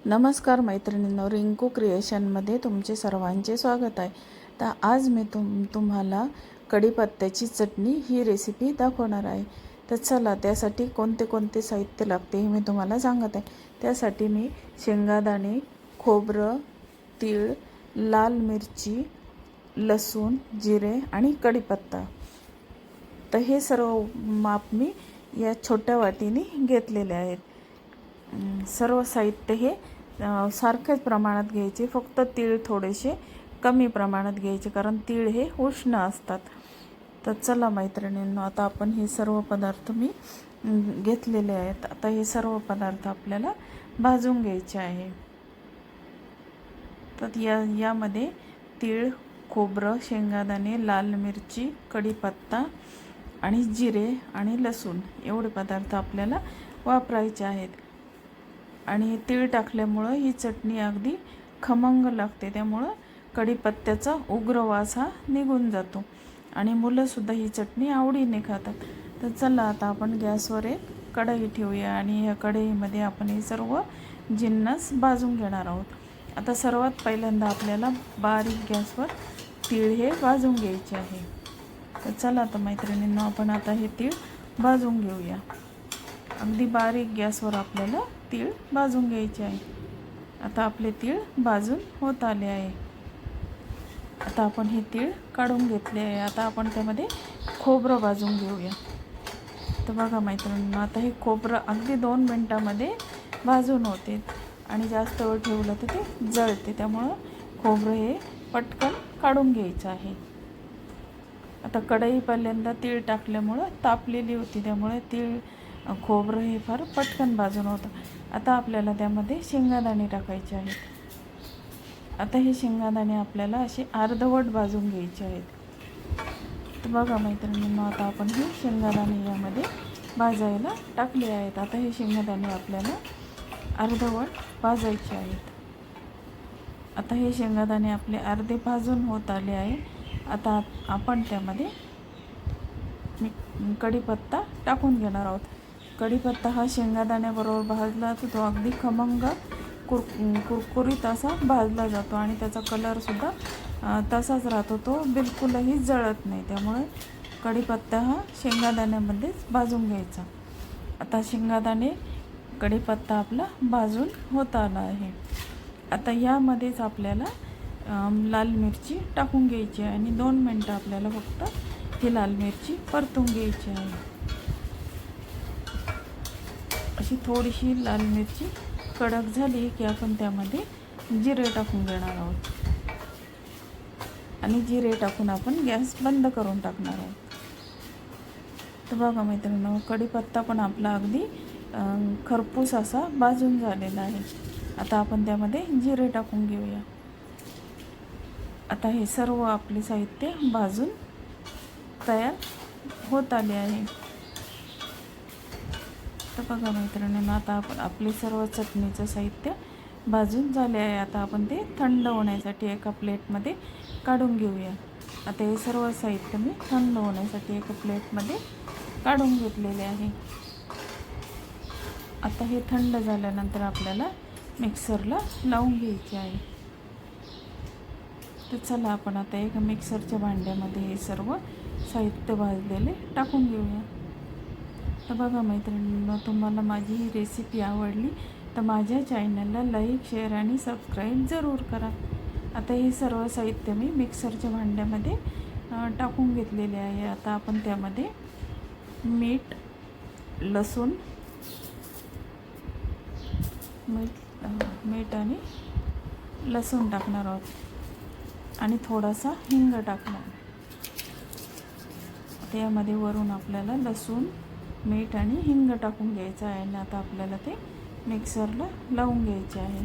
नमस्कार मैत्रिणींनो, रिंकू क्रिएशनमध्ये तुमचे सर्वांचे स्वागत आहे। तर आज मी तुम्हाला कढीपत्त्याची चटणी ही रेसिपी दाखवणार आहे। तर चला, त्यासाठी कोणते कोणते साहित्य लागते हे मी तुम्हाला सांगत आहे। त्यासाठी मी शेंगादाणे, खोबरं, तीळ, लाल मिरची, लसूण, जिरे आणि कढीपत्ता, तर हे सर्व माप मी या छोट्या वाटीने घेतलेले आहेत। सर्व साहित्य हे सारख्याच प्रमाणात घ्यायचे, फक्त तीळ थोडेसे कमी प्रमाणात घ्यायचे, कारण तीळ हे उष्ण असतात। तर चला मैत्रिणींनो, आता आपण हे सर्व पदार्थ मी घेतलेले आहेत। आता हे सर्व पदार्थ आपल्याला भाजून घ्यायचे आहे। तर यामध्ये तीळ, खोबरं, शेंगादाणे, लाल मिरची, कढीपत्ता आणि जिरे आणि लसूण एवढे पदार्थ आपल्याला वापरायचे आहेत। आणि तीळ टाकल्यामुळं ही चटणी अगदी खमंग लागते, त्यामुळं कढीपत्त्याचा उग्र वास हा निघून जातो आणि मुलंसुद्धा ही चटणी आवडीने खातात। तर चला, आता आपण गॅसवर एक कढई ठेवूया आणि या कढईमध्ये आपण हे सर्व जिन्नस भाजून घेणार आहोत। आता सर्वात पहिल्यांदा आपल्याला बारीक गॅसवर तीळ हे भाजून घ्यायचे आहे। तर चला आता मैत्रिणींनो, आपण आता हे तीळ भाजून घेऊया। अगदी बारीक गॅसवर आपल्याला तीळ भाजून घ्यायचे आहे। आता आपले तीळ भाजून होत आले आहे। आता आपण हे तीळ काढून घेतले आहे। आता आपण त्यामध्ये खोबरं भाजून घेऊया। तर बघा मैत्रिणींनो, आता हे खोबरं अगदी 2 मिनिटामध्ये भाजून होते आणि जास्त वेळ ठेवलं तर ते जळते, त्यामुळं खोबरं हे पटकन काढून घ्यायचं आहे। आता कढई पहिल्यांदा तीळ टाकल्यामुळं तापलेली होती, त्यामुळे खोबरं हे फार पटकन भाजून होतं। आता आपल्याला त्यामध्ये शेंगादाणे टाकायचे आहेत। आता हे शेंगादाणे आपल्याला असे अर्धवट भाजून घ्यायचे आहेत। तर बघा मैत्रिणींनो, आता आपण हे शेंगादाणे यामध्ये भाजायला टाकले आहेत। आता हे शेंगादाणे आपल्याला अर्धवट भाजायचे आहेत। आता हे शेंगादाणे आपले अर्धे भाजून होत आले आहे। आता आपण त्यामध्ये कढीपत्ता टाकून घेणार आहोत। कढीपत्ता हा शेंगादाण्याबरोबर भाजला तर तो अगदी खमंग कुरकुरीत असा भाजला जातो आणि त्याचा कलरसुद्धा तसाच राहतो, तो बिलकुलही जळत नाही। त्यामुळे कढीपत्ता हा शेंगादाण्यामध्येच भाजून घ्यायचा। आता शेंगादाणे, कढीपत्ता आपला भाजून होत आला आहे। आता यामध्येच आपल्याला लाल मिरची टाकून घ्यायची आहे आणि 2 मिनटं आपल्याला फक्त ही लाल मिरची परतून घ्यायची आहे। अशी थोडीशी लाल मिरची कडक झाली की आपण त्यामध्ये जिरे टाकून घेणार आहोत आणि जिरे टाकून आपण गॅस बंद करून टाकणार आहोत। तर बघा मैत्रिणींनो, कढीपत्ता पण आपला अगदी खरपूस असा भाजून झालेला आहे। आता आपण त्यामध्ये जिरे टाकून घेऊया। आता हे सर्व आपले साहित्य भाजून तयार होत आले आहे। तर बघा मैत्रिणींनो, आता आपण आपले सर्व चटणीचं साहित्य भाजून झाले आहे। आता आपण ते थंड होण्यासाठी एका प्लेटमध्ये काढून घेऊया। आता हे सर्व साहित्य मी थंड होण्यासाठी एका प्लेटमध्ये काढून घेतलेले आहे। आता हे थंड झाल्यानंतर आपल्याला मिक्सरला लावून घ्यायचे आहे। तर चला, आपण आता एका मिक्सरच्या भांड्यामध्ये हे सर्व साहित्य भाजलेले टाकून घेऊया। तर बघा मैत्रिणींनो, तुम्हाला माझी ही रेसिपी आवडली तर माझ्या चॅनलला लाईक, शेअर आणि सबस्क्राईब जरूर करा। आता हे सर्व साहित्य मी मिक्सरच्या भांड्यामध्ये टाकून घेतलेले आहे। आता आपण त्यामध्ये मीठ आणि लसूण टाकणार आहोत आणि थोडासा हिंग टाकणार। त्यामध्ये वरून आपल्याला लसूण, मीठ आणि हिंग टाकून घ्यायचं आहे आणि आता आपल्याला ते मिक्सरला लावून घ्यायचे आहे।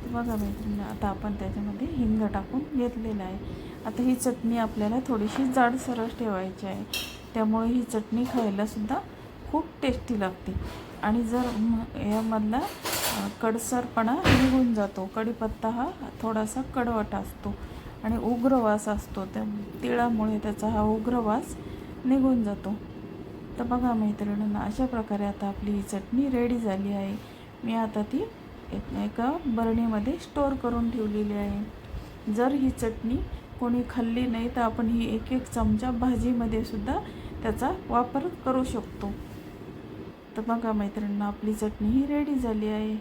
बघा मैत्रिणी, आता आपण त्याच्यामध्ये हिंग टाकून घेतलेलं आहे। आता ही चटणी आपल्याला थोडीशी जाडसरच ठेवायची आहे, त्यामुळे ही चटणी खायलासुद्धा खूप टेस्टी लागते आणि जर यामधला कडसरपणा निघून जातो। कढीपत्ता हा थोडासा कडवट असतो आणि उग्र वास असतो, त्या तिळामुळे त्याचा हा उग्र वास निघून जातो। तर बघा मैत्रिणींना, अशा प्रकारे आता आपली ही चटणी रेडी झाली आहे. मी आता ती एका बरणीमध्ये स्टोअर करून ठेवलेली आहे. जर ही चटणी कोणी खाल्ली नाही तर आपण ही एक एक चमचा भाजीमध्ये सुद्धा त्याचा वापर करू शकतो. तर बघा मैत्रिणींना, आपली चटणी ही रेडी झाली आहे.